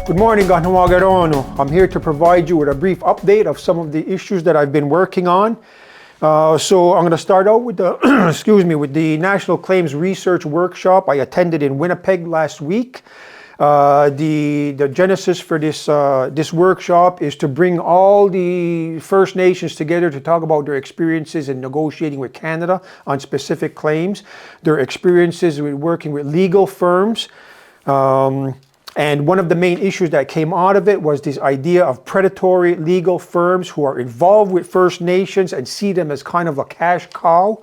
Good morning, Kahnawake. I'm here to provide you with a brief update of some of the issues that I've been working on. So I'm going to start out with the, with the National Claims Research Workshop I attended in Winnipeg last week. The genesis for this workshop is to bring all the First Nations together to talk about their experiences in negotiating with Canada on specific claims, their experiences with working with legal firms. And one of the main issues that came out of it was this idea of predatory legal firms who are involved with First Nations and see them as kind of a cash cow.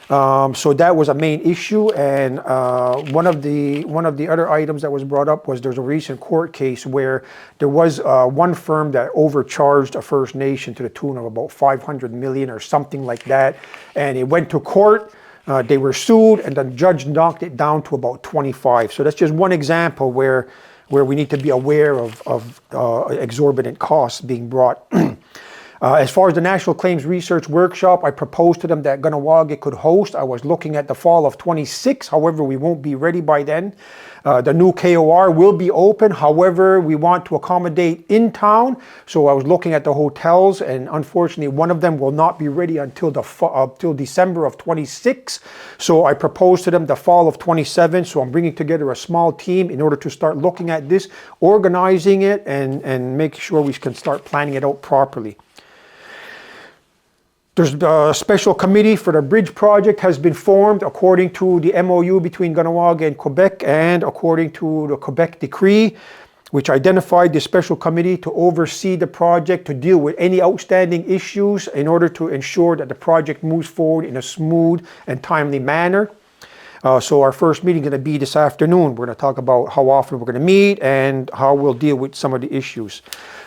So that was a main issue, and one of the other items that was brought up was there's a recent court case where there was one firm that overcharged a First Nation to the tune of about 500 million or something like that, and it went to court. They were sued, and the judge knocked it down to about 25. So that's just one example where we need to be aware of exorbitant costs being brought. As far as the National Claims Research Workshop, I proposed to them that Kahnawake could host. I was looking at the fall of 26. However, we won't be ready by then. The new KOR will be open. However, we want to accommodate in town. So I was looking at the hotels, and unfortunately, one of them will not be ready until till December of 26. So I proposed to them the fall of 27. So I'm bringing together a small team in order to start looking at this, organizing it, and making sure we can start planning it out properly. There's a special committee for the bridge project has been formed according to the MOU between Kahnawake and Quebec, and according to the Quebec decree, which identified the special committee to oversee the project, to deal with any outstanding issues in order to ensure that the project moves forward in a smooth and timely manner. So our first meeting is going to be this afternoon. We're going to talk about how often we're going to meet and how we'll deal with some of the issues.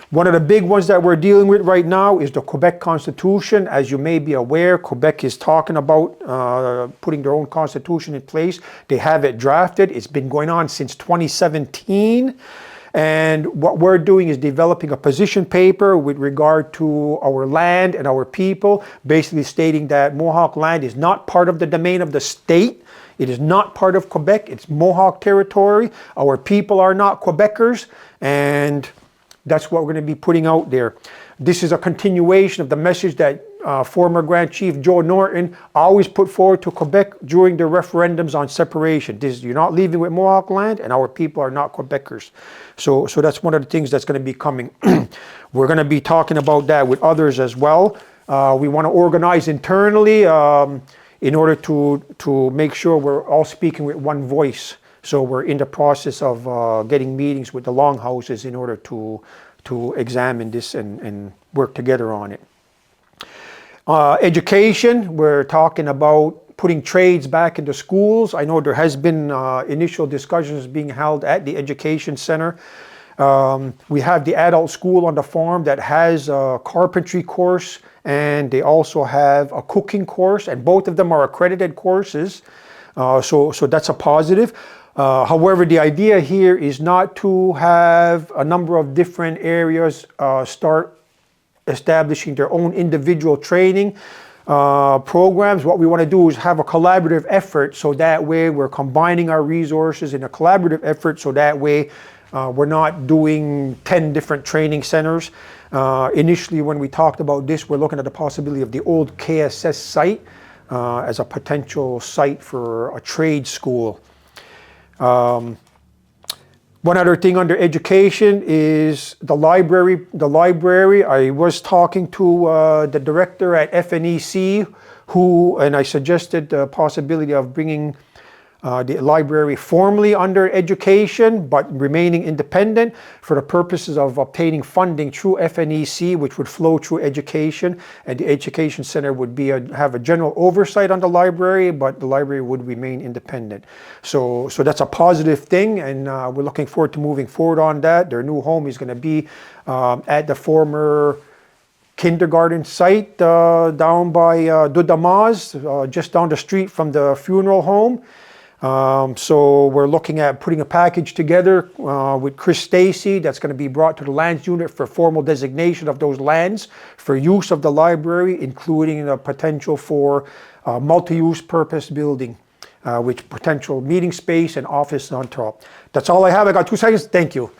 One of the big ones that we're dealing with right now is the Quebec Constitution. As you may be aware, Quebec is talking about putting their own constitution in place. They have it drafted. It's been going on since 2017. And what we're doing is developing a position paper with regard to our land and our people, basically stating that Mohawk land is not part of the domain of the state. It is not part of Quebec. It's Mohawk territory. Our people are not Quebecers, and that's what we're going to be putting out there. This is a continuation of the message that former Grand Chief Joe Norton always put forward to Quebec during the referendums on separation. You're not leaving with Mohawk land, and our people are not Quebecers. So that's one of the things that's going to be coming. We're going to be talking about that with others as well. We want to organize internally in order to make sure we're all speaking with one voice. So we're in the process of getting meetings with the longhouses in order to examine this and work together on it. Education, we're talking about putting trades back into schools. I know there has been initial discussions being held at the Education Center. We have the adult school on the farm that has a carpentry course, and they also have a cooking course, and both of them are accredited courses. So that's a positive. However, the idea here is not to have a number of different areas start establishing their own individual training programs. What we want to do is have a collaborative effort, so that way we're combining our resources in a collaborative effort, so that way we're not doing 10 different training centers. Initially, when we talked about this, we're looking at the possibility of the old KSS site as a potential site for a trade school. One other thing under education is the library. I was talking to the director at FNEC, and I suggested the possibility of bringing the library formally under education, but remaining independent for the purposes of obtaining funding through FNEC, which would flow through education, and the Education Center would have a general oversight on the library, but the library would remain independent. So that's a positive thing, and we're looking forward to moving forward on that. Their new home is going to be at the former kindergarten site down by Dudamaz, just down the street from the funeral home. So we're looking at putting a package together with Chris Stacy that's going to be brought to the lands unit for formal designation of those lands for use of the library, including the potential for multi-use purpose building. with potential meeting space and office on top. That's all I have. I got 2 seconds. Thank you.